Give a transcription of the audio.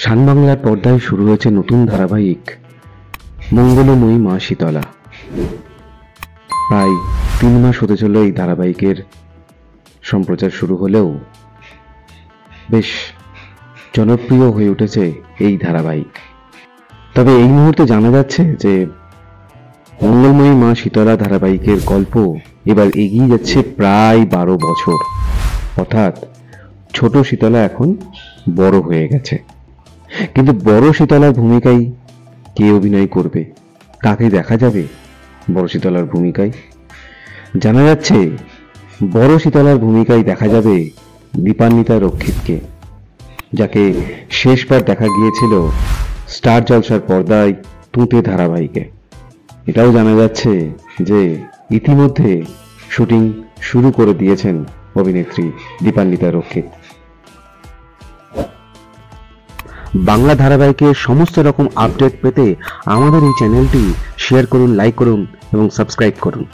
শান বাংলার পর্দায় শুরু হয়েছে নতুন ধারাবাহিক মঙ্গলময়ী মা শীতলা। প্রায় 3 মাস হতে চলল এই ধারাবাহিকের সম্প্রচার শুরু হলেও বেশ জনপ্রিয় হয়ে উঠেছে এই ধারাবাহিক। তবে এই মুহূর্তে জানা যাচ্ছে যে মঙ্গলময়ী মা শীতলা ধারাবাহিকের গল্প এবার এগিয়ে যাচ্ছে প্রায় 12 বছর, অর্থাৎ ছোট শীতলা এখন বড় হয়ে গেছে। কিন্তু বড় শীতলার ভূমিকায় কে অভিনয় করবে, কাকে দেখা যাবে বড় শীতলার ভূমিকায়? জানা যাচ্ছে বড় শীতলার ভূমিকায় দেখা যাবে দীপান্বিতা রক্ষিতকে, যাকে শেষবার দেখা গিয়েছিল স্টার জলসার পর্দায় তুঁতে ধারাবাহিকে। এটাও জানা যাচ্ছে যে ইতিমধ্যে শুটিং শুরু করে দিয়েছেন অভিনেত্রী দীপান্বিতা রক্ষিত। বাংলা ধারাবাহিকের সমস্ত রকম আপডেট পেতে আমাদের এই চ্যানেলটি শেয়ার করুন, লাইক করুন এবং সাবস্ক্রাইব করুন।